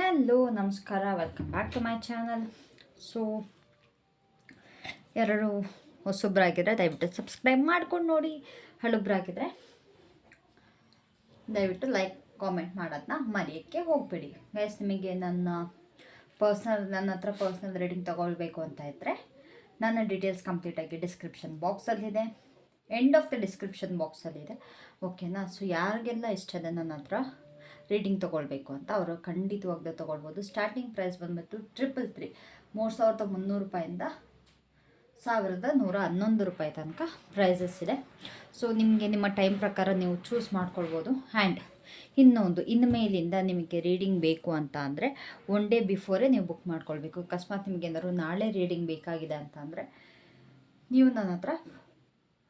Hello ನಮಸ್ಕಾರ, welcome back to my channel. So ಯಾರು ಹೊಸೊಬ್ಬರಾಗಿದ್ದರೆ ದಯವಿಟ್ಟು ಸಬ್ಸ್ಕ್ರೈಬ್ ಮಾಡ್ಕೊಂಡು ನೋಡಿ. ಹಳೊಬ್ಬರಾಗಿದ್ದರೆ ದಯವಿಟ್ಟು ಲೈಕ್ ಕಾಮೆಂಟ್ ಮಾಡೋದನ್ನ ಮರೆಯೋಕ್ಕೆ ಹೋಗಬೇಡಿ. ಗೈಸ್, ನಿಮಗೆ ನನ್ನ ಹತ್ರ ಪರ್ಸ್ನಲ್ ರೀಡಿಂಗ್ ತೊಗೊಳ್ಬೇಕು ಅಂತ ಇದ್ದರೆ ನನ್ನ ಡೀಟೇಲ್ಸ್ ಕಂಪ್ಲೀಟಾಗಿ ಡಿಸ್ಕ್ರಿಪ್ಷನ್ ಬಾಕ್ಸಲ್ಲಿದೆ, ಎಂಡ್ ಆಫ್ ದ ಡಿಸ್ಕ್ರಿಪ್ಷನ್ ಬಾಕ್ಸಲ್ಲಿದೆ. ಓಕೆನಾ? ಸೊ ಯಾರಿಗೆಲ್ಲ ಇಷ್ಟ ಇದೆ ನನ್ನ ಹತ್ರ ರೀಡಿಂಗ್ ತೊಗೊಳ್ಬೇಕು ಅಂತ ಅವರು ಖಂಡಿತವಾಗ್ಲೂ ತೊಗೊಳ್ಬೋದು. ಸ್ಟಾರ್ಟಿಂಗ್ ಪ್ರೈಸ್ ಬಂದುಬಿಟ್ಟು 333 3300 ರೂಪಾಯಿಂದ 1111 ರೂಪಾಯಿ ತನಕ ಪ್ರೈಸಸ್ ಇದೆ. ಸೊ ನಿಮಗೆ ನಿಮ್ಮ ಟೈಮ್ ಪ್ರಕಾರ ನೀವು ಚೂಸ್ ಮಾಡ್ಕೊಳ್ಬೋದು. ಆ್ಯಂಡ್ ಇನ್ನು ಮೇಲಿಂದ ನಿಮಗೆ ರೀಡಿಂಗ್ ಬೇಕು ಅಂತ ಅಂದರೆ 1 ಡೇ ಬಿಫೋರೇ ನೀವು ಬುಕ್ ಮಾಡ್ಕೊಳ್ಬೇಕು. ಅಕಸ್ಮಾತ್ ನಿಮಗೆ ಏನಾದ್ರು ನಾಳೆ ರೀಡಿಂಗ್ ಬೇಕಾಗಿದೆ ಅಂತ ಅಂದರೆ ನೀವು ನನ್ನ ಹತ್ರ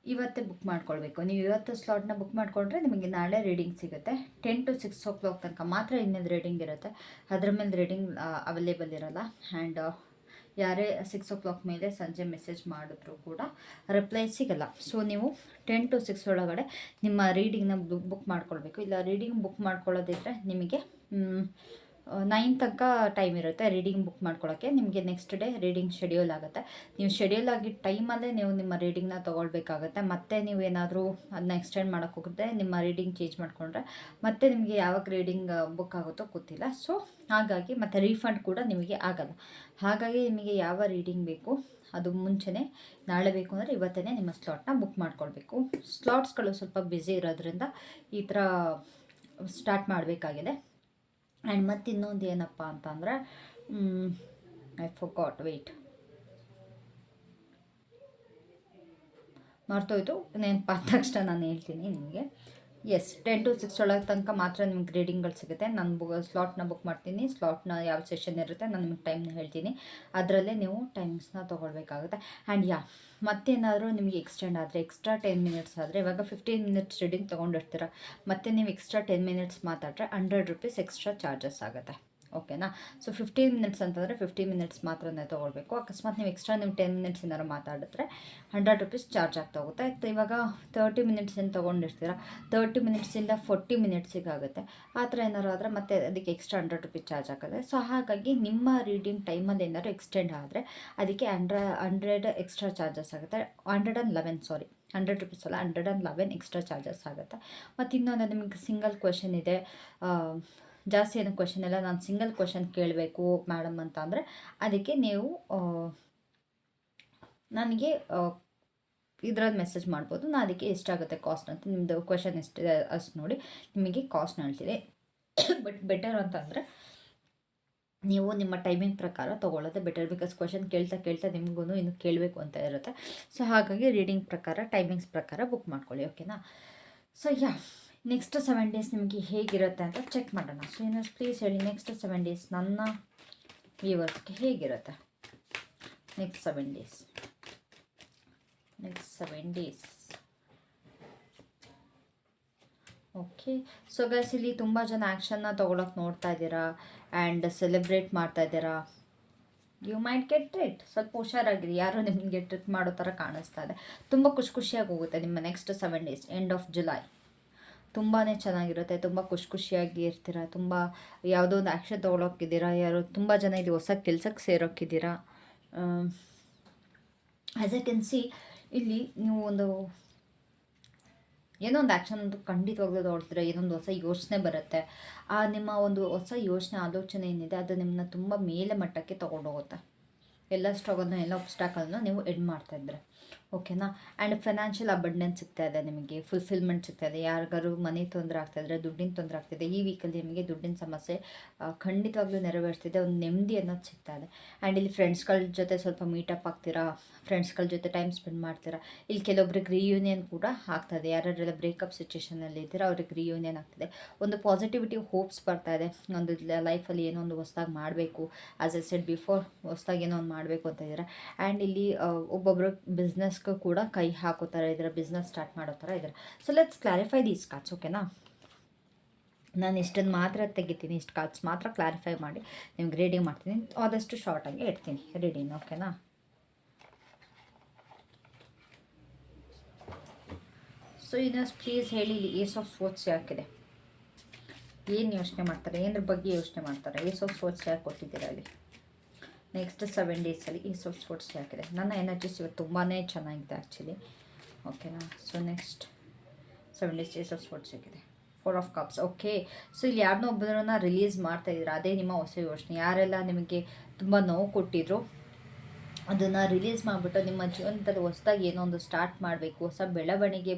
ಇವತ್ತೇ ಬುಕ್ ಮಾಡ್ಕೊಳ್ಬೇಕು. ನೀವು ಇವತ್ತು ಸ್ಲಾಟ್ನ ಬುಕ್ ಮಾಡಿಕೊಂಡ್ರೆ ನಿಮಗೆ ನಾಳೆ ರೀಡಿಂಗ್ ಸಿಗುತ್ತೆ. 10 to 6 o'clock ತನಕ ಮಾತ್ರ ಇನ್ನೊಂದು ರೀಡಿಂಗ್ ಇರುತ್ತೆ. ಅದರ ಮೇಲೆ ರೀಡಿಂಗ್ ಅವೈಲೇಬಲ್ ಇರೋಲ್ಲ. ಆ್ಯಂಡ್ ಯಾರೇ 6 o'clock ಮೇಲೆ ಸಂಜೆ ಮೆಸೇಜ್ ಮಾಡಿದ್ರು ಕೂಡ ರಿಪ್ಲೈ ಸಿಗಲ್ಲ. ಸೊ ನೀವು 10 to 6 ಒಳಗಡೆ ನಿಮ್ಮ ರೀಡಿಂಗ್ನ ಬುಕ್ ಮಾಡ್ಕೊಳ್ಬೇಕು. ಇಲ್ಲ ರೀಡಿಂಗ್ ಬುಕ್ ಮಾಡ್ಕೊಳ್ಳೋದಿದ್ರೆ ನಿಮಗೆ 9 ತನಕ ಟೈಮ್ ಇರುತ್ತೆ ರೀಡಿಂಗ್ ಬುಕ್ ಮಾಡ್ಕೊಳ್ಳೋಕ್ಕೆ. ನಿಮಗೆ ನೆಕ್ಸ್ಟ್ ಡೇ ರೀಡಿಂಗ್ ಶೆಡ್ಯೂಲ್ ಆಗುತ್ತೆ. ನೀವು ಶೆಡ್ಯೂಲ್ ಆಗಿದ್ದ ಟೈಮಲ್ಲೇ ನೀವು ನಿಮ್ಮ ರೀಡಿಂಗ್ನ ತೊಗೊಳ್ಬೇಕಾಗುತ್ತೆ. ಮತ್ತು ನೀವು ಏನಾದರೂ ಅದನ್ನ ಎಕ್ಸ್ಟೆಂಡ್ ಮಾಡೋಕ್ಕೆ ಹೋಗುತ್ತೆ, ನಿಮ್ಮ ರೀಡಿಂಗ್ ಚೇಂಜ್ ಮಾಡಿಕೊಂಡ್ರೆ ಮತ್ತೆ ನಿಮಗೆ ಯಾವಾಗ ರೀಡಿಂಗ್ ಬುಕ್ ಆಗುತ್ತೋ ಗೊತ್ತಿಲ್ಲ. ಸೊ ಹಾಗಾಗಿ ಮತ್ತು ರೀಫಂಡ್ ಕೂಡ ನಿಮಗೆ ಆಗಲ್ಲ. ಹಾಗಾಗಿ ನಿಮಗೆ ಯಾವ ರೀಡಿಂಗ್ ಬೇಕು ಅದು ಮುಂಚೆನೇ ನಾಳೆ ಬೇಕು ಅಂದರೆ ಇವತ್ತೇ ನಿಮ್ಮ ಸ್ಲಾಟ್ನ ಬುಕ್ ಮಾಡ್ಕೊಳ್ಬೇಕು. ಸ್ಲಾಟ್ಸ್ಗಳು ಸ್ವಲ್ಪ ಬ್ಯುಸಿ ಇರೋದ್ರಿಂದ ಈ ಥರ ಸ್ಟಾರ್ಟ್ ಮಾಡಬೇಕಾಗಿದೆ. ಆ್ಯಂಡ್ ಮತ್ತು ಇನ್ನೊಂದು ಏನಪ್ಪ ಅಂತಂದರೆ ಐ ಫಾರ್ಗಾಟ್, ವೆಯ್ಟ್, ಮರ್ತೋಯ್ತು. ನೆನಪಾದ ತಕ್ಷಣ ನಾನು ಹೇಳ್ತೀನಿ ನಿಮಗೆ. 10 to 6 ಒಳಗೆ ತನಕ ಮಾತ್ರ ನಿಮ್ಗೆ ರೀಡಿಂಗ್ಗಳು ಸಿಗುತ್ತೆ. ನಾನು ಸ್ಲಾಟ್ನ ಬುಕ್ ಮಾಡ್ತೀನಿ. ಸ್ಲಾಟ್ನ ಯಾವ ಸೆಷನ್ ಇರುತ್ತೆ ನಾನು ನಿಮ್ಗೆ ಟೈಮ್ನ ಹೇಳ್ತೀನಿ, ಅದರಲ್ಲೇ ನೀವು ಟೈಮ್ಸ್ನ ತೊಗೊಳ್ಬೇಕಾಗುತ್ತೆ. ಆ್ಯಂಡ್ ಮತ್ತೇನಾದರೂ ನಿಮಗೆ ಎಕ್ಸ್ಟೆಂಡ್ ಆದರೆ ಎಕ್ಸ್ಟ್ರಾ 10 minutes ಆದರೆ, ಇವಾಗ 15 minutes ರೀಡಿಂಗ್ ತೊಗೊಂಡಿರ್ತೀರ, ಮತ್ತು ನೀವು ಎಕ್ಸ್ಟ್ರಾ 10 minutes ಮಾತಾಡಿದ್ರೆ 100 rupees ಎಕ್ಸ್ಟ್ರಾ ಚಾರ್ಜಸ್ ಆಗುತ್ತೆ. ಓಕೆನಾ? ಸೊ 15 minutes ಅಂತಂದರೆ 15 minutes ಮಾತ್ರನೇ ತೊಗೊಳ್ಬೇಕು. ಅಕಸ್ಮಾತ್ ನೀವು ಎಕ್ಸ್ಟ್ರಾ 10 minutes ಏನಾದ್ರು ಮಾತಾಡಿದ್ರೆ 100 rupees ಚಾರ್ಜ್ ಆಗ್ತಾ ಹೋಗುತ್ತೆ. ಇವಾಗ 30 minutes ಏನು ತೊಗೊಂಡಿರ್ತೀರ, 30 minutesಯಿಂದ 40 minutesಗೆ ಆಗುತ್ತೆ. ಆ ಥರ ಏನಾರು ಆದರೆ ಮತ್ತೆ ಅದಕ್ಕೆ ಎಕ್ಸ್ಟ್ರಾ 100 rupees ಚಾರ್ಜ್ ಆಗುತ್ತೆ. ಸೊ ಹಾಗಾಗಿ ನಿಮ್ಮ ರೀಡಿಂಗ್ ಟೈಮಲ್ಲಿ ಏನಾದ್ರು ಎಕ್ಸ್ಟೆಂಡ್ ಆದರೆ ಅದಕ್ಕೆ 100 ಎಕ್ಸ್ಟ್ರಾ ಚಾರ್ಜಸ್ ಆಗುತ್ತೆ. 100 rupees ಅಲ್ಲ, 111 ಎಕ್ಸ್ಟ್ರಾ ಚಾರ್ಜಸ್ ಆಗುತ್ತೆ. ಮತ್ತು ಇನ್ನೊಂದು ನಿಮಗೆ ಸಿಂಗಲ್ ಕ್ವೆಶನ್ ಇದೆ, ಜಾಸ್ತಿ ಏನೋ ಕ್ವೆಶನ್ ಇಲ್ಲ, ನಾನು ಸಿಂಗಲ್ ಕ್ವೆಶನ್ ಕೇಳಬೇಕು ಮೇಡಮ್ ಅಂತ ಅಂದರೆ ಅದಕ್ಕೆ ನೀವು ನನಗೆ ಇದ್ರಲ್ಲಿ ಮೆಸೇಜ್ ಮಾಡ್ಬೋದು. ನಾನು ಅದಕ್ಕೆ ಎಷ್ಟಾಗುತ್ತೆ ಕಾಸ್ಟ್ ಅಂತ, ನಿಮ್ಮದು ಕ್ವೆಶನ್ ಎಷ್ಟಿದೆ ಅಷ್ಟು ನೋಡಿ ನಿಮಗೆ ಕಾಸ್ಟ್ನ ಹೇಳ್ತೀನಿ. ಬಟ್ ಬೆಟರ್ ಅಂತಂದರೆ ನೀವು ನಿಮ್ಮ ಟೈಮಿಂಗ್ ಪ್ರಕಾರ ತೊಗೊಳ್ಳೋದೇ ಬೆಟರ್. ಬಿಕಾಸ್ ಕ್ವೆಶನ್ ಕೇಳ್ತಾ ನಿಮಗೂ ಇನ್ನು ಕೇಳಬೇಕು ಅಂತ ಇರುತ್ತೆ. ಸೊ ಹಾಗಾಗಿ ರೀಡಿಂಗ್ ಪ್ರಕಾರ ಟೈಮಿಂಗ್ಸ್ ಪ್ರಕಾರ ಬುಕ್ ಮಾಡ್ಕೊಳ್ಳಿ. ಓಕೆನಾ? ಸೊ ನೆಕ್ಸ್ಟ್ 7 days ನಿಮಗೆ ಹೇಗಿರುತ್ತೆ ಅಂತ ಚೆಕ್ ಮಾಡೋಣ. ಸೊ ಯೂನಿವರ್ಸ್ ಪ್ಲೀಸ್ ಹೇಳಿ, ನೆಕ್ಸ್ಟ್ 7 days ನನ್ನ ವ್ಯೂವರ್ಸ್ಗೆ ಹೇಗಿರುತ್ತೆ? Next 7 days. Okay. So guys, ಇಲ್ಲಿ ತುಂಬ ಜನ ಆ್ಯಕ್ಷನ್ನ ತೊಗೊಳಕ್ಕೆ ನೋಡ್ತಾ ಇದ್ದೀರಾ ಆ್ಯಂಡ್ ಸೆಲೆಬ್ರೇಟ್ ಮಾಡ್ತಾ ಇದ್ದೀರಾ. You might get treat. ಸ್ವಲ್ಪ ಹುಷಾರಾಗಿರಿ, ಯಾರೋ ನಿಮಗೆ ಟ್ರಿಟ್ ಮಾಡೋ ಥರ ಕಾಣಿಸ್ತಾ ಇದೆ. ತುಂಬ ಖುಷಿಯಾಗಿ ಹೋಗುತ್ತೆ ನಿಮ್ಮ next 7 days. End of July ತುಂಬಾ ಚೆನ್ನಾಗಿರುತ್ತೆ. ತುಂಬ ಖುಷಿಯಾಗಿ ಇರ್ತೀರ. ತುಂಬ ಯಾವುದೋ ಒಂದು ಆ್ಯಕ್ಷನ್ ತೊಗೊಳಕ್ಕಿದ್ದೀರಾ. ಯಾರೋ ತುಂಬ ಜನ ಇಲ್ಲಿ ಹೊಸ ಕೆಲಸಕ್ಕೆ ಸೇರೋಕ್ಕಿದ್ದೀರಾ. ಆ್ಯಸ್ ಐ ಕ್ಯಾನ್ ಸಿ ಇಲ್ಲಿ ನೀವು ಏನೋ ಒಂದು ಆ್ಯಕ್ಷನ್ ಅಂತೂ ಖಂಡಿತವಾಗ್ಲೂ ತೊಗೊಳ್ತೀರ. ಏನೊಂದು ಹೊಸ ಯೋಚನೆ ಬರುತ್ತೆ. ಆ ನಿಮ್ಮ ಒಂದು ಹೊಸ ಯೋಚನೆ ಆಲೋಚನೆ ಏನಿದೆ ಅದು ನಿಮ್ಮನ್ನ ತುಂಬ ಮೇಲೆ ಮಟ್ಟಕ್ಕೆ ತೊಗೊಂಡೋಗುತ್ತೆ. ಎಲ್ಲ ಸ್ಟ್ರಗಲ್ನ ಎಲ್ಲ ಒಬ್ಸ್ಟಾಕಲ್ನ ನೀವು ಎಂಡ್ ಮಾಡ್ತಾಯಿದ್ರೆ. ಓಕೆನಾ? ಆ್ಯಂಡ್ ಫೈನಾನ್ಷಿಯಲ್ ಅಬಂಡೆನ್ಸ್ ಸಿಗ್ತಾ ಇದೆ ನಿಮಗೆ, ಫುಲ್ಫಿಲ್ಮೆಂಟ್ ಸಿಗ್ತಾ ಇದೆ. ಯಾರಿಗಾರು ಮನೆ ತೊಂದರೆ ಆಗ್ತಾಯಿದ್ರೆ, ದುಡ್ಡಿನ ತೊಂದರೆ ಆಗ್ತಿದೆ, ಈ ವೀಕಲ್ಲಿ ನಿಮಗೆ ದುಡ್ಡಿನ ಸಮಸ್ಯೆ ಖಂಡಿತವಾಗ್ಲೂ ನೆರವೇರ್ತಿದೆ. ಒಂದು ನೆಮ್ಮದಿ ಅನ್ನೋದು ಸಿಗ್ತಾ ಇದೆ. ಆ್ಯಂಡ್ ಇಲ್ಲಿ ಫ್ರೆಂಡ್ಸ್ಗಳ ಜೊತೆ ಸ್ವಲ್ಪ ಮೀಟಪ್ ಆಗ್ತೀರಾ, ಫ್ರೆಂಡ್ಸ್ಗಳ ಜೊತೆ ಟೈಮ್ ಸ್ಪೆಂಡ್ ಮಾಡ್ತೀರಾ. ಇಲ್ಲಿ ಕೆಲವೊಬ್ರಿಗೆ ರಿಯೂನಿಯನ್ ಕೂಡ ಆಗ್ತಾಯಿದೆ. ಯಾರ್ಯಾರೆಲ್ಲ ಬ್ರೇಕಪ್ ಸಿಚುವೇಷನಲ್ಲಿ ಇದ್ದೀರಾ ಅವ್ರಿಗೆ ರಿಯೂನಿಯನ್ ಆಗ್ತಿದೆ. ಒಂದು ಪಾಸಿಟಿವಿಟಿ ಹೋಪ್ಸ್ ಬರ್ತಾ ಇದೆ. ಒಂದು ಲೈಫಲ್ಲಿ ಏನೋ ಒಂದು ಹೊಸ್ದಾಗಿ ಮಾಡಬೇಕು, ಆಸ್ ಎ ಸೆಡ್ ಬಿಫೋರ್, ಹೊಸ್ದಾಗಿ ಏನೋ ಒಂದು ಮಾಡಬೇಕು ಅಂತ ಇದ್ದಾರೆ. ಆ್ಯಂಡ್ ಇಲ್ಲಿ ಒಬ್ಬೊಬ್ಬರು ಬಿಸ್ನೆಸ್ಗೂ ಕೂಡ ಕೈ ಹಾಕೋ ಥರ ಇದ್ದಾರೆ, ಬಿಸ್ನೆಸ್ ಸ್ಟಾರ್ಟ್ ಮಾಡೋ ಥರ ಇದ್ದಾರೆ. So let's clarify these cards. ಓಕೆನಾ? ನಾನು ಇಷ್ಟನ್ನು ಮಾತ್ರ ತೆಗಿತೀನಿ, ಇಷ್ಟು ಕಾರ್ಡ್ಸ್ ಮಾತ್ರ ಕ್ಲಾರಿಫೈ ಮಾಡಿ ನಿಮ್ಗೆ ರೀಡಿಂಗ್ ಮಾಡ್ತೀನಿ. ಆದಷ್ಟು ಶಾರ್ಟಾಗಿ ಇಡ್ತೀನಿ ರೀಡಿಂಗ್. ಓಕೆನಾ? ಸೊ ಯೂನಿವರ್ಸ್ ಪ್ಲೀಸ್ ಹೇಳಿ, ಇಲ್ಲಿ ಏಸ್ ಆಫ್ ಸ್ವೋರ್ಡ್ಸ್ ಯಾಕಿದೆ? ಏನು ಯೋಚನೆ ಮಾಡ್ತಾರೆ, ಏನರ ಬಗ್ಗೆ ಯೋಚನೆ ಮಾಡ್ತಾರೆ. ಏಸ್ ಆಫ್ ಸ್ವೋರ್ಡ್ಸ್ ಯಾಕೆ ಕೊಟ್ಟಿದ್ದೀರಾ ಅಲ್ಲಿ. ನೆಕ್ಸ್ಟ್ 7 ಡೇಸಲ್ಲಿ ಏಸ್ ಆಫ್ ಸ್ವೋರ್ಡ್ಸ್ ಯಾಕಿದೆ. ನನ್ನ ಎನರ್ಜೀಸ್ ಇವತ್ತು ತುಂಬಾ ಚೆನ್ನಾಗಿದೆ ಆ್ಯಕ್ಚುಲಿ. ಓಕೆನಾ. So next 7 days ace of swords ಯಾಕಿದೆ. 4 ಆಫ್ ಕಪ್ಸ್. ಓಕೆ. ಸೊ ಇಲ್ಲಿ ಯಾರನ್ನೋ ಒಬ್ಬರನ್ನ ರಿಲೀಸ್ ಮಾಡ್ತಾ ಇದ್ದೀರಾ. ಅದೇ ನಿಮ್ಮ ಹೊಸ ಯೋಚನೆ. ಯಾರೆಲ್ಲ ನಿಮಗೆ ತುಂಬ ನೋವು ಕೊಟ್ಟಿದ್ರು ಅದನ್ನು ರಿಲೀಸ್ ಮಾಡಿಬಿಟ್ಟು ನಿಮ್ಮ ಜೀವನದಲ್ಲಿ ಹೊಸದಾಗಿ ಏನೋ ಒಂದು ಸ್ಟಾರ್ಟ್ ಮಾಡಬೇಕು, ಹೊಸ ಬೆಳವಣಿಗೆ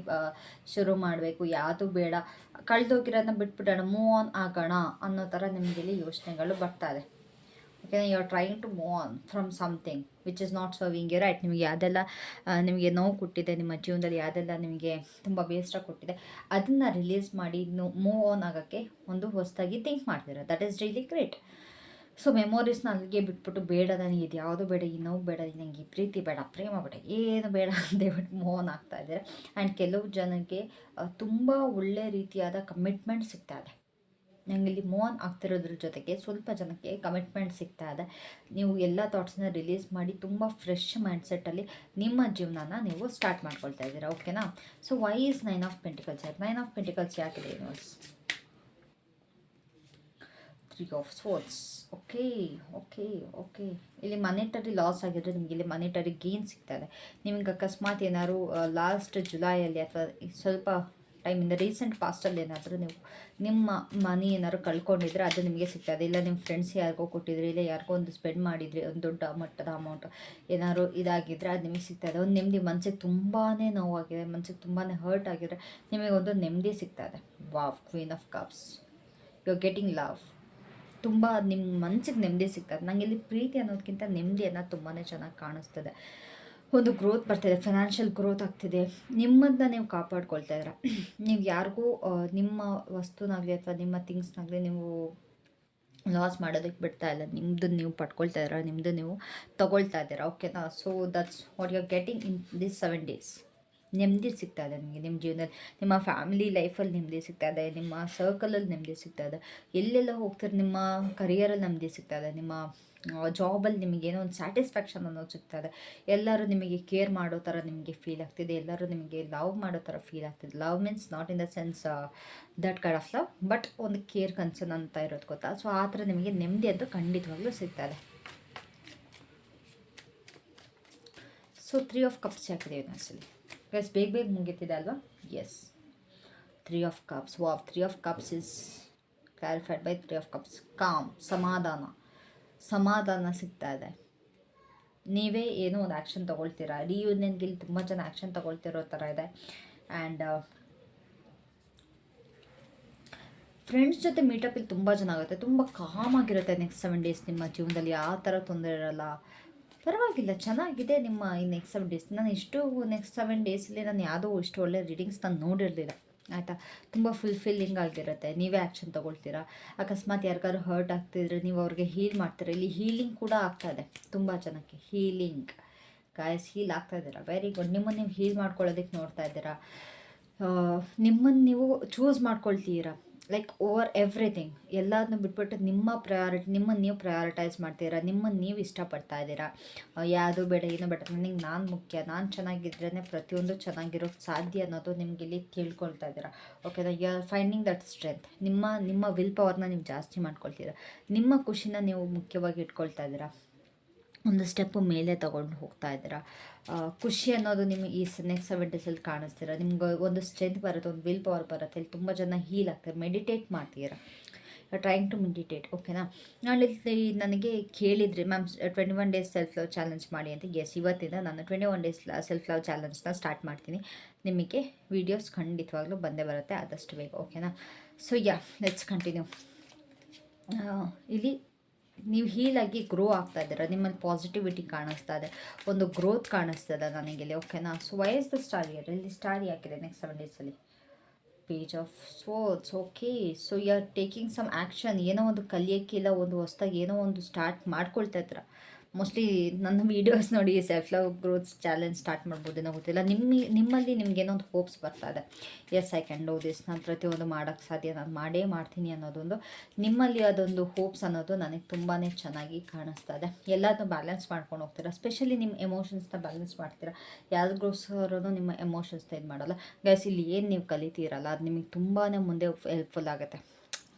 ಶುರು ಮಾಡಬೇಕು, ಯಾವುದು ಬೇಡ, ಕಳೆದೋಗಿರೋದನ್ನ ಬಿಟ್ಬಿಡೋಣ, ಮೂವ್ ಆನ್ ಆಗೋಣ ಅನ್ನೋ ಥರ ನಿಮಗೆಲ್ಲಿ ಯೋಚನೆಗಳು ಬರ್ತಾ ಇದೆ. Okay. You are trying to move on from something which is not serving you right. ನಿಮಗೆ ಯಾವುದೆಲ್ಲ ನಿಮಗೆ ನೋವು ಕೊಟ್ಟಿದೆ, ನಿಮ್ಮ ಜೀವನದಲ್ಲಿ ಯಾವುದೆಲ್ಲ ನಿಮಗೆ ತುಂಬ ಬೇಸರ ಕೊಟ್ಟಿದೆ, ಅದನ್ನು ರಿಲೀಸ್ ಮಾಡಿ ಮೂವ್ ಆನ್ ಆಗೋಕ್ಕೆ ಒಂದು ಹೊಸದಾಗಿ ಥಿಂಕ್ ಮಾಡ್ತೀರಾ. That is really great. So ಮೆಮೊರೀಸ್ನ ಅಲ್ಲಿಗೆ ಬಿಟ್ಬಿಟ್ಟು ಬೇಡ, ನನಗೆ ಇದು ಯಾವುದು ಬೇಡ, ಈ ನೋವು ಬೇಡ, ನನಗೆ ಈ ಪ್ರೀತಿ ಬೇಡ, ಪ್ರೇಮ ಬೇಡ, ಏನು ಬೇಡ ಅಂತೇಳ್ಬಿಟ್ಟು ಮೂವ್ ಆನ್ ಆಗ್ತಾ ಇದ್ದಾರೆ. ಆ್ಯಂಡ್ ಕೆಲವು ಜನಕ್ಕೆ ತುಂಬ ಒಳ್ಳೆ ರೀತಿಯಾದ ಕಮಿಟ್ಮೆಂಟ್ ಸಿಗ್ತಾ ಇದೆ. ನನಗೆ ಇಲ್ಲಿ ಮೂವ್ ಆನ್ ಆಗ್ತಿರೋದ್ರ ಜೊತೆಗೆ ಸ್ವಲ್ಪ ಜನಕ್ಕೆ ಕಮಿಟ್ಮೆಂಟ್ ಸಿಗ್ತಾ ಇದೆ. ನೀವು ಎಲ್ಲ ಥಾಟ್ಸ್ನ ರಿಲೀಸ್ ಮಾಡಿ ತುಂಬ ಫ್ರೆಶ್ ಮೈಂಡ್ಸೆಟ್ಟಲ್ಲಿ ನಿಮ್ಮ ಜೀವನನ ನೀವು ಸ್ಟಾರ್ಟ್ ಮಾಡ್ಕೊಳ್ತಾ ಇದ್ದೀರಾ. ಓಕೆನಾ. So why is 9 of pentacles ಯಾಕೆ. 9 ಆಫ್ ಪೆಂಟಿಕಲ್ಸ್ ಯಾಕಿದೆ ಯೂನಿವರ್ಸ್. 3 of swords. ಓಕೆ. ಇಲ್ಲಿ ಮಾನಿಟರಿ ಲಾಸ್ ಆಗಿದ್ರೆ ನಿಮಗೆ ಇಲ್ಲಿ ಮಾನಿಟರಿ ಗೇನ್ ಸಿಗ್ತಾ ಇದೆ. ನಿಮಗೆ ಅಕಸ್ಮಾತ್ ಏನಾದ್ರು ಲಾಸ್ಟ್ ಜುಲೈಯಲ್ಲಿ ಅಥವಾ ಸ್ವಲ್ಪ ಟೈಮಿಂದ ರೀಸೆಂಟ್ ಪಾಸ್ಟಲ್ಲಿ ಏನಾದರೂ ನೀವು ನಿಮ್ಮ ಮನಿ ಏನಾದ್ರು ಕಳ್ಕೊಂಡಿದ್ರೆ ಅದು ನಿಮಗೆ ಸಿಗ್ತಾ ಇದೆ. ಇಲ್ಲ ನಿಮ್ಮ ಫ್ರೆಂಡ್ಸ್ ಯಾರಿಗೋ ಕೊಟ್ಟಿದ್ರೆ, ಇಲ್ಲ ಯಾರಿಗೋ ಒಂದು ಸ್ಪೆಂಡ್ ಮಾಡಿದರೆ ಒಂದು ದೊಡ್ಡ ಮಟ್ಟದ ಅಮೌಂಟ್ ಏನಾದ್ರು ಇದಾಗಿದ್ದರೆ ಅದು ನಿಮಗೆ ಸಿಗ್ತಾ ಇದೆ. ಒಂದು ನೆಮ್ಮದಿ. ಮನಸ್ಸಿಗೆ ತುಂಬಾ ನೋವಾಗಿದೆ, ಮನಸ್ಸಿಗೆ ತುಂಬಾ ಹರ್ಟ್ ಆಗಿದ್ರೆ ನಿಮಗೊಂದು ನೆಮ್ಮದಿ ಸಿಗ್ತಾ ಇದೆ. Wow. Queen of cups. You are getting love. ತುಂಬ ನಿಮ್ಮ ಮನಸ್ಸಿಗೆ ನೆಮ್ಮದಿ ಸಿಗ್ತದೆ. ನನಗೆ ಇಲ್ಲಿ ಪ್ರೀತಿ ಅನ್ನೋದಕ್ಕಿಂತ ನೆಮ್ಮದಿ ಅನ್ನೋದು ತುಂಬಾ ಚೆನ್ನಾಗಿ ಕಾಣಿಸ್ತದೆ. ಒಂದು ಗ್ರೋತ್ ಬರ್ತಾಯಿದೆ, ಫೈನಾನ್ಷಿಯಲ್ ಗ್ರೋತ್ ಆಗ್ತಿದೆ. ನಿಮ್ಮನ್ನ ನೀವು ಕಾಪಾಡ್ಕೊಳ್ತಾ ಇದ್ದೀರ. ನೀವು ಯಾರಿಗೂ ನಿಮ್ಮ ವಸ್ತುನಾಗಲಿ ಅಥವಾ ನಿಮ್ಮ ಥಿಂಗ್ಸ್ನಾಗಲಿ ನೀವು ಲಾಸ್ ಮಾಡೋದಕ್ಕೆ ಬಿಡ್ತಾ ಇಲ್ಲ. ನಿಮ್ಮದು ನೀವು ಪಡ್ಕೊಳ್ತಾ ಇದ್ದೀರ, ನಿಮ್ಮದು ನೀವು ತೊಗೊಳ್ತಾ ಇದ್ದೀರಾ. ಓಕೆನಾ. So that's what you are getting in this 7 days. ನೆಮ್ಮದಿ ಸಿಗ್ತಾ ಇದೆ ನಿಮಗೆ ನಿಮ್ಮ ಜೀವನದಲ್ಲಿ. ನಿಮ್ಮ ಫ್ಯಾಮಿಲಿ ಲೈಫಲ್ಲಿ ನೆಮ್ಮದಿ ಸಿಗ್ತಾ ಇದೆ, ನಿಮ್ಮ ಸರ್ಕಲಲ್ಲಿ ನೆಮ್ಮದಿ ಸಿಗ್ತಾ ಇದೆ. ಎಲ್ಲೆಲ್ಲ ಹೋಗ್ತಾರೆ ನಿಮ್ಮ ಕರಿಯರಲ್ಲಿ ನೆಮ್ಮದಿ ಸಿಗ್ತಾ ಇದೆ, ನಿಮ್ಮ ಜಾಬಲ್ಲಿ ನಿಮಗೇನೋ ಒಂದು ಸ್ಯಾಟಿಸ್ಫ್ಯಾಕ್ಷನ್ ಅನ್ನೋದು ಸಿಗ್ತಾ ಇದೆ. ಎಲ್ಲರೂ ನಿಮಗೆ ಕೇರ್ ಮಾಡೋ ಥರ ನಿಮಗೆ ಫೀಲ್ ಆಗ್ತಿದೆ, ಎಲ್ಲರೂ ನಿಮಗೆ ಲವ್ ಮಾಡೋ ಥರ ಫೀಲ್ ಆಗ್ತಿದೆ. Love means not in the sense that kind of love, but ಒಂದು ಕೇರ್ ಕನ್ಸರ್ನ್ ಅಂತ ಇರೋದು ಗೊತ್ತಾ. ಸೊ ಆ ಥರ ನಿಮಗೆ ನೆಮ್ಮದಿ ಅಂತೂ ಖಂಡಿತವಾಗ್ಲೂ ಸಿಗ್ತಾ ಇದೆ. ಸೊ 3 ಆಫ್ ಕಪ್ಸ್ ಯಾಕಿದೆ ಇನ್ನೊಂದ್ಸಲಿ ಗೈಸ್. ಬೇಗ ಮುಗೀತಿದೆ ಅಲ್ವಾ. Yes. 3 of cups. Wow. 3 of cups is clarified by 3 of cups. Calm. ಸಮಾಧಾನ ಸಿಗ್ತಾ ಇದೆ. ನೀವೇ ಏನೋ ಒಂದು ಆ್ಯಕ್ಷನ್ ತೊಗೊಳ್ತೀರಾ. ರಿಯೂನಿಯನ್ಗೆ ಇಲ್ಲಿ ತುಂಬ ಜನ ಆ್ಯಕ್ಷನ್ ತೊಗೊಳ್ತಿರೋ ಥರ ಇದೆ. ಆ್ಯಂಡ್ ಫ್ರೆಂಡ್ಸ್ ಜೊತೆ ಮೀಟಪ್ ಇಲ್ಲಿ ತುಂಬ ಜನ ಆಗುತ್ತೆ. ತುಂಬ ಕಾಮಾಗಿರುತ್ತೆ ನೆಕ್ಸ್ಟ್ 7 ಡೇಸ್ ನಿಮ್ಮ ಜೀವನದಲ್ಲಿ. ಯಾವ ಥರ ತೊಂದರೆ ಇರೋಲ್ಲ, ಪರವಾಗಿಲ್ಲ, ಚೆನ್ನಾಗಿದೆ ನಿಮ್ಮ ಈ ನೆಕ್ಸ್ಟ್ 7 ಡೇಸ್. ನಾನು ನೆಕ್ಸ್ಟ್ 7 ಡೇಸಲ್ಲಿ ನಾನು ಯಾವುದೋ ಇಷ್ಟು ಒಳ್ಳೆ ರೀಡಿಂಗ್ಸ್ ನಾನು ನೋಡಿರಲಿಲ್ಲ ಆಯಿತಾ. ತುಂಬ ಫುಲ್ಫಿಲ್ಲಿಂಗ್ ಆಗಿರುತ್ತೆ. ನೀವೇ ಆ್ಯಕ್ಷನ್ ತೊಗೊಳ್ತೀರಾ. ಅಕಸ್ಮಾತ್ ಯಾರಿಗಾದ್ರು ಹರ್ಟ್ ಆಗ್ತಿದ್ರೆ ನೀವು ಅವ್ರಿಗೆ ಹೀಲ್ ಮಾಡ್ತೀರಾ. ಇಲ್ಲಿ ಹೀಲಿಂಗ್ ಕೂಡ ಆಗ್ತಾಯಿದೆ ತುಂಬ ಜನಕ್ಕೆ. ಹೀಲಿಂಗ್ ಗಾಯಸ್, ಹೀಲ್ ಆಗ್ತಾ ಇದ್ದೀರಾ. Very good. ನಿಮ್ಮನ್ನು ನೀವು ಹೀಲ್ ಮಾಡ್ಕೊಳ್ಳೋದಕ್ಕೆ ನೋಡ್ತಾ ಇದ್ದೀರಾ. ನಿಮ್ಮನ್ನು ನೀವು ಚೂಸ್ ಮಾಡ್ಕೊಳ್ತೀರಾ. ಲೈಕ್ ಓವರ್ ಎವ್ರಿಥಿಂಗ್ ಎಲ್ಲದನ್ನೂ ಬಿಟ್ಬಿಟ್ಟು ನಿಮ್ಮನ್ನು ನೀವು ಪ್ರಯಾರಿಟೈಸ್ ಮಾಡ್ತೀರಾ. ನಿಮ್ಮನ್ನು ನೀವು ಇಷ್ಟಪಡ್ತಾ ಇದ್ದೀರಾ. ಯಾವುದು ಬೇಡ, ಏನೋ ಬೇಡ, ನನಗೆ ನಾನು ಮುಖ್ಯ, ನಾನು ಚೆನ್ನಾಗಿದ್ರೇ ಪ್ರತಿಯೊಂದು ಚೆನ್ನಾಗಿರೋಕ್ಕೆ ಸಾಧ್ಯ ಅನ್ನೋದು ನಿಮಗೆ ಇಲ್ಲಿ ತಿಳ್ಕೊಳ್ತಾ ಇದ್ದೀರಾ. ಓಕೆನಾ. You are finding that strength. ನಿಮ್ಮ ವಿಲ್ ಪವರ್ನ ನೀವು ಜಾಸ್ತಿ ಮಾಡ್ಕೊಳ್ತೀರಾ. ನಿಮ್ಮ ಖುಷಿನ ನೀವು ಮುಖ್ಯವಾಗಿ ಇಟ್ಕೊಳ್ತಾ ಇದ್ದೀರಾ. ಒಂದು ಸ್ಟೆಪ್ಪು ಮೇಲೆ ತೊಗೊಂಡು ಹೋಗ್ತಾ ಇದ್ದೀರಾ. ಖುಷಿ ಅನ್ನೋದು ನಿಮಗೆ ಈ ನೆಕ್ಸ್ಟ್ 7 ಡೇಸಲ್ಲಿ ಕಾಣಿಸ್ತೀರ. ನಿಮ್ಗೆ ಒಂದು ಸ್ಟ್ರೆಂತ್ ಬರುತ್ತೆ, ಒಂದು ವಿಲ್ ಪವರ್ ಬರುತ್ತೆ. ಇಲ್ಲಿ ತುಂಬ ಜನ ಹೀಲ್ ಆಗ್ತಾರೆ. ಮೆಡಿಟೇಟ್ ಮಾಡ್ತೀರಾ. Trying to meditate. ಓಕೆನಾ. ನಾಳೆ ನನಗೆ ಕೇಳಿದ್ರಿ ma'am 21 days self love challenge ಮಾಡಿ ಅಂತ. ಎಸ್, ಇವತ್ತಿಂದ ನಾನು 21 ಡೇಸ್ ಸೆಲ್ಫ್ ಲವ್ ಚಾಲೆಂಜ್ನ ಸ್ಟಾರ್ಟ್ ಮಾಡ್ತೀನಿ. ನಿಮಗೆ ವೀಡಿಯೋಸ್ ಖಂಡಿತವಾಗ್ಲೂ ಬಂದೇ ಬರುತ್ತೆ ಆದಷ್ಟು ಬೇಗ. ಓಕೆನಾ. So let's continue. ಇಲ್ಲಿ ನೀವು ಹೀಲಾಗಿ ಗ್ರೋ ಆಗ್ತಾ ಇದ್ದೀರಾ. ನಿಮ್ಮಲ್ಲಿ ಪಾಸಿಟಿವಿಟಿ ಕಾಣಿಸ್ತಾ ಇದೆ, ಒಂದು ಗ್ರೋತ್ ಕಾಣಿಸ್ತಾ ಇದೆ ನನಗಿಲ್ಲಿ. ಓಕೆನಾ. So why is the star year. ಇಲ್ಲಿ ಸ್ಟಾರ್ ಯಾಕಿದೆ ನೆಕ್ಸ್ಟ್ 7 ಡೇಸಲ್ಲಿ. Page of swords. Okay. So you are taking some action. ಏನೋ ಒಂದು ಕಲಿಯೋಕ್ಕಿಲ್ಲ, ಒಂದು ಹೊಸ್ದಾಗಿ ಏನೋ ಒಂದು ಸ್ಟಾರ್ಟ್ ಮಾಡ್ಕೊಳ್ತಾ ಇದ್ದೀರಾ. ಮೋಸ್ಟ್ಲಿ ನನ್ನ ವೀಡಿಯೋಸ್ ನೋಡಿ self love growth challenge start ಮಾಡ್ಬೋದೇನೋ ಗೊತ್ತಿಲ್ಲ. ನಿಮ್ಮಲ್ಲಿ ನಿಮಗೇನೋ ಒಂದು ಹೋಪ್ಸ್ ಬರ್ತಾ ಇದೆ. Yes, I can do this. ನಾನು ಪ್ರತಿಯೊಂದು ಮಾಡೋಕ್ಕೆ ಸಾಧ್ಯ, ನಾನು ಮಾಡೇ ಮಾಡ್ತೀನಿ ಅನ್ನೋದೊಂದು ನಿಮ್ಮಲ್ಲಿ ಅದೊಂದು ಹೋಪ್ಸ್ ಅನ್ನೋದು ನನಗೆ ತುಂಬಾ ಚೆನ್ನಾಗಿ ಕಾಣಿಸ್ತಾ ಇದೆ. ಎಲ್ಲದನ್ನೂ ಬ್ಯಾಲೆನ್ಸ್ ಮಾಡ್ಕೊಂಡು ಹೋಗ್ತೀರಾ. ಸ್ಪೆಷಲಿ ನಿಮ್ಮ ಎಮೋಷನ್ಸ್ನ ಬ್ಯಾಲೆನ್ಸ್ ಮಾಡ್ತೀರಾ. ಯಾರಿಗೋಸ್ಕರನೂ ನಿಮ್ಮ ಎಮೋಷನ್ಸ್ನ ಇದು ಮಾಡಲ್ಲ ಗೈಸ್. ಇಲ್ಲಿ ಏನು ನೀವು ಕಲಿತೀರಲ್ಲ ಅದು ನಿಮಗೆ ತುಂಬಾ ಮುಂದೆ ಹೆಲ್ಪ್ಫುಲ್ ಆಗುತ್ತೆ.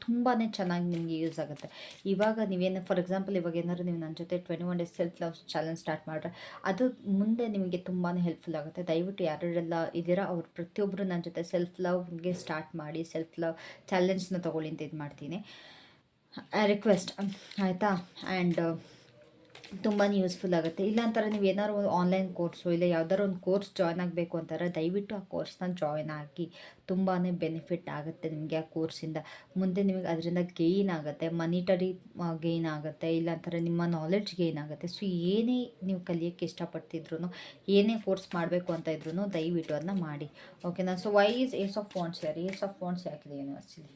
ತುಂಬಾ ಚೆನ್ನಾಗಿ ನಿಮಗೆ ಯೂಸ್ ಆಗುತ್ತೆ. ಇವಾಗ ನೀವೇನು ಫಾರ್ ಎಕ್ಸಾಂಪಲ್ ಇವಾಗ ಏನಾದ್ರು ನೀವು ನನ್ನ ಜೊತೆ 21 days self love challenge start ಮಾಡಿದ್ರೆ ಅದು ಮುಂದೆ ನಿಮಗೆ ತುಂಬಾ ಹೆಲ್ಪ್ಫುಲ್ ಆಗುತ್ತೆ. ದಯವಿಟ್ಟು ಯಾರೆಲ್ಲ ಇದ್ದೀರಾ ಅವ್ರು ಪ್ರತಿಯೊಬ್ಬರು ನನ್ನ ಜೊತೆ ಸೆಲ್ಫ್ ಲವ್ಗೆ ಸ್ಟಾರ್ಟ್ ಮಾಡಿ ಸೆಲ್ಫ್ ಲವ್ ಚಾಲೆಂಜ್ನ ತೊಗೊಳ್ಳಿ ಅಂತ ಇದು ಮಾಡ್ತೀನಿ, ರಿಕ್ವೆಸ್ಟ್ ಆಯಿತಾ. ಆ್ಯಂಡ್ ತುಂಬಾ ಯೂಸ್ಫುಲ್ ಆಗುತ್ತೆ. ಇಲ್ಲ ಅಂತಾರೆ ನೀವು ಏನಾದ್ರು ಒಂದು ಆನ್ಲೈನ್ ಕೋರ್ಸು ಇಲ್ಲ ಯಾವ್ದಾದ್ರು ಒಂದು ಕೋರ್ಸ್ ಜಾಯ್ನ್ ಆಗಬೇಕು ಅಂತಾರೆ, ದಯವಿಟ್ಟು ಆ ಕೋರ್ಸ್ನ ಜಾಯ್ನ್ ಆಗಿ. ತುಂಬಾ ಬೆನಿಫಿಟ್ ಆಗುತ್ತೆ ನಿಮಗೆ ಆ ಕೋರ್ಸಿಂದ. ಮುಂದೆ ನಿಮಗೆ ಅದರಿಂದ ಗೇಯ್ನ್ ಆಗುತ್ತೆ, ಮನಿಟರಿ ಗೇಯ್ನ್ ಆಗುತ್ತೆ, ಇಲ್ಲ ಅಂತಾರೆ ನಿಮ್ಮ ನಾಲೆಡ್ಜ್ ಗೇಯ್ನ್ ಆಗುತ್ತೆ. ಸೊ ಏನೇ ನೀವು ಕಲಿಯೋಕ್ಕೆ ಇಷ್ಟಪಡ್ತಿದ್ರು, ಏನೇ ಕೋರ್ಸ್ ಮಾಡಬೇಕು ಅಂತ ಇದ್ರೂ ದಯವಿಟ್ಟು ಅದನ್ನ ಮಾಡಿ, ಓಕೆನಾ. So why is ace of wands ಯಾರು ಏಸ್ ಆಫ್ ವಾಂಡ್ಸ್ ಯಾಕಿದೆ ಯೂನಿವರ್ಸಲ್ಲಿ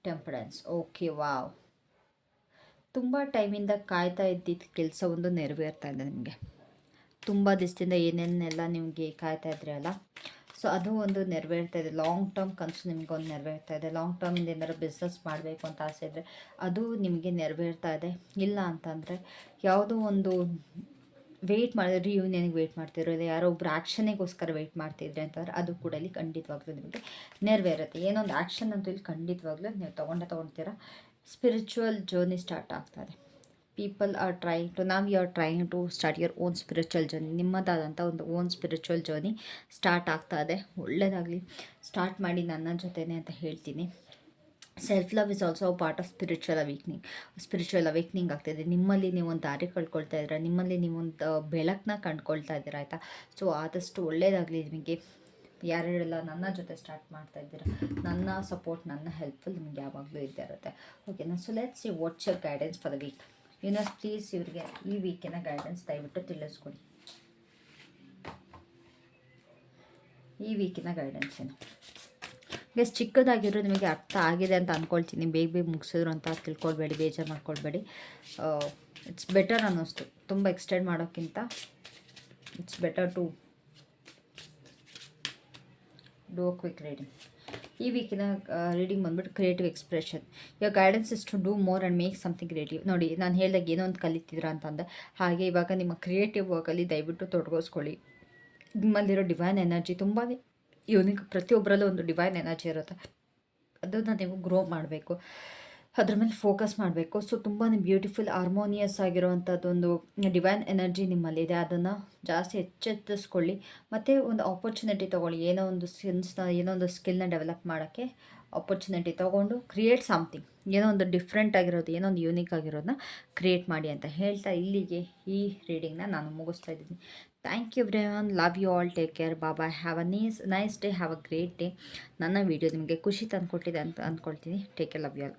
ಟೆಂಪರೆನ್ಸ್. Okay, wow. ತುಂಬ ಟೈಮಿಂದ ಕಾಯ್ತಾ ಇದ್ದಿದ್ದ ಕೆಲಸ ಒಂದು ನೆರವೇರ್ತಾ ಇದೆ ನಿಮಗೆ. ತುಂಬ ದಿವಸದಿಂದ ಏನೇನೆಲ್ಲ ನಿಮಗೆ ಕಾಯ್ತಾ ಇದ್ರಿ ಅಲ್ಲ, ಸೊ ಅದು ಒಂದು ನೆರವೇರ್ತಾ ಇದೆ. ಲಾಂಗ್ ಟರ್ಮ್ ಕನಸು ನಿಮ್ಗೆ ಒಂದು ನೆರವೇರ್ತಾ ಇದೆ. ಲಾಂಗ್ ಟರ್ಮಿಂದ ಏನಾದ್ರು ಬಿಸ್ನೆಸ್ ಮಾಡಬೇಕು ಅಂತ ಆಸೆ ಇದ್ದರೆ ಅದು ನಿಮಗೆ ನೆರವೇರ್ತಾ ಇದೆ. ಇಲ್ಲ ಅಂತಂದರೆ ಯಾವುದೋ ಒಂದು ವೆಯ್ಟ್ ಮಾಡಿದ್ರೆ ರಿಯೂನಿಯನ್ಗೆ ವೆಯ್ಟ್ ಮಾಡ್ತಿರೋ, ಇಲ್ಲ ಯಾರೋ ಒಬ್ರು ಆ್ಯಕ್ಷನಿಗೋಸ್ಕರ ವೆಯ್ಟ್ ಮಾಡ್ತಿದ್ರೆ ಅಂತಂದ್ರೆ ಅದು ಕೂಡ ಇಲ್ಲಿ ಖಂಡಿತವಾಗ್ಲೂ ನಿಮಗೆ ನೆರವೇರುತ್ತೆ. ಏನೊಂದು ಆ್ಯಕ್ಷನ್ ಅಂತೂ ಇಲ್ಲಿ ಖಂಡಿತವಾಗ್ಲೂ ನೀವು ತೊಗೊಳ್ತೀರಾ. ಸ್ಪಿರಿಚುವಲ್ ಜರ್ನಿ ಸ್ಟಾರ್ಟ್ ಆಗ್ತದೆ. People are trying to you are trying to start your own spiritual journey. ನಿಮ್ಮದಾದಂಥ ಒಂದು ಓನ್ ಸ್ಪಿರಿಚುವಲ್ ಜರ್ನಿ ಸ್ಟಾರ್ಟ್ ಆಗ್ತಾ ಇದೆ. ಒಳ್ಳೆಯದಾಗಲಿ, ಸ್ಟಾರ್ಟ್ ಮಾಡಿ ನನ್ನ ಜೊತೆನೇ ಅಂತ ಹೇಳ್ತೀನಿ. Self love is also part of spiritual awakening ಆಗ್ತಾಯಿದೆ. ನಿಮ್ಮಲ್ಲಿ ನೀವೊಂದು ದಾರಿ ಕಳ್ಕೊಳ್ತಾ ಇದ್ದೀರಾ, ನಿಮ್ಮಲ್ಲಿ ನೀವೊಂದು ಬೆಳಕನ್ನ ಕಂಡುಕೊಳ್ತಾ ಇದ್ದೀರಾ, ಆಯಿತಾ. ಸೊ ಆದಷ್ಟು ಒಳ್ಳೆಯದಾಗಲಿ ನಿಮಗೆ. ಯಾರ್ಯಾರೆಲ್ಲ ನನ್ನ ಜೊತೆ ಸ್ಟಾರ್ಟ್ ಮಾಡ್ತಾ ಇದ್ದೀರಾ, ನನ್ನ ಸಪೋರ್ಟ್, ನನ್ನ ಹೆಲ್ಪ್ಫುಲ್ ನಿಮಗೆ ಯಾವಾಗಲೂ ಇದ್ದೇ ಇರುತ್ತೆ, ಓಕೆನಾ. So let's see what's your guidance for the week. Universe please ಇವರಿಗೆ ಈ ವೀಕಿನ ಗೈಡೆನ್ಸ್ ದಯವಿಟ್ಟು ತಿಳಿಸ್ಕೊಡಿ. ಈ ವೀಕಿನ ಗೈಡೆನ್ಸ್ ಏನು ಗೈಸ್, ಚಿಕ್ಕದಾಗಿರೋ ನಿಮಗೆ ಅರ್ಥ ಆಗಿದೆ ಅಂತ ಅಂದ್ಕೊಳ್ತೀನಿ. ಬೇಗ ಮುಗಿಸಿದ್ರು ಅಂತ ತಿಳ್ಕೊಳ್ಬೇಡಿ, ಬೇಜಾರು ಮಾಡ್ಕೊಳ್ಬೇಡಿ. ಇಟ್ಸ್ ಬೆಟರ್ ಅನ್ನಿಸ್ತು, ತುಂಬ ಎಕ್ಸ್ಟೆಂಡ್ ಮಾಡೋಕ್ಕಿಂತ it's better to do a quick reading. ಈ ವೀಕಿನ ರೀಡಿಂಗ್ ಬಂದ್ಬಿಟ್ಟು creative expression. Your guidance is to do more and make something creative. ನೋಡಿ, ನಾನು ಹೇಳಿದಾಗ ಏನೋ ಒಂದು ಕಲಿತಿದ್ದೀರಾ ಅಂತಂದರೆ, ಹಾಗೆ ಇವಾಗ ನಿಮ್ಮ ಕ್ರಿಯೇಟಿವ್ ವರ್ಕಲ್ಲಿ ದಯವಿಟ್ಟು ತೊಡಗಿಸ್ಕೊಳ್ಳಿ. ನಿಮ್ಮಲ್ಲಿರೋ ಡಿವೈನ್ ಎನರ್ಜಿ ತುಂಬಾ ಯೂನಿಕ್. ಪ್ರತಿಯೊಬ್ಬರಲ್ಲೂ ಒಂದು ಡಿವೈನ್ ಎನರ್ಜಿ ಇರುತ್ತೆ, ಅದನ್ನು ನೀವು ಗ್ರೋ ಮಾಡಬೇಕು, ಅದ್ರ ಮೇಲೆ ಫೋಕಸ್ ಮಾಡಬೇಕು. ಸೊ ತುಂಬಾ ಬ್ಯೂಟಿಫುಲ್ ಹಾರ್ಮೋನಿಯಸ್ ಆಗಿರುವಂಥದ್ದೊಂದು ಡಿವೈನ್ ಎನರ್ಜಿ ನಿಮ್ಮಲ್ಲಿದೆ. ಅದನ್ನು ಜಾಸ್ತಿ ಎಚ್ಚೆತ್ತಿಸ್ಕೊಳ್ಳಿ. ಮತ್ತು ಒಂದು ಆಪರ್ಚುನಿಟಿ ತೊಗೊಳ್ಳಿ. ಏನೋ ಒಂದು ಸ್ಕಿಲ್ನ ಡೆವಲಪ್ ಮಾಡೋಕ್ಕೆ ಆಪರ್ಚುನಿಟಿ ತೊಗೊಂಡು ಕ್ರಿಯೇಟ್ ಸಮಥಿಂಗ್, ಏನೋ ಒಂದು ಡಿಫ್ರೆಂಟ್ ಆಗಿರೋದು, ಏನೋ ಒಂದು ಯೂನಿಕ್ ಆಗಿರೋದನ್ನ ಕ್ರಿಯೇಟ್ ಮಾಡಿ ಅಂತ ಹೇಳ್ತಾ ಇಲ್ಲಿಗೆ ಈ ರೀಡಿಂಗ್ನ ನಾನು ಮುಗಿಸ್ತಾ ಇದ್ದೀನಿ. Thank you everyone, love you all, take care, bye, have a nice day, have a great day. ನನ್ನ ವೀಡಿಯೋ ನಿಮಗೆ ಖುಷಿ ತಂದುಕೊಟ್ಟಿದೆ ಅಂತ ಅಂದ್ಕೊಳ್ತೀನಿ. Take care, love you all.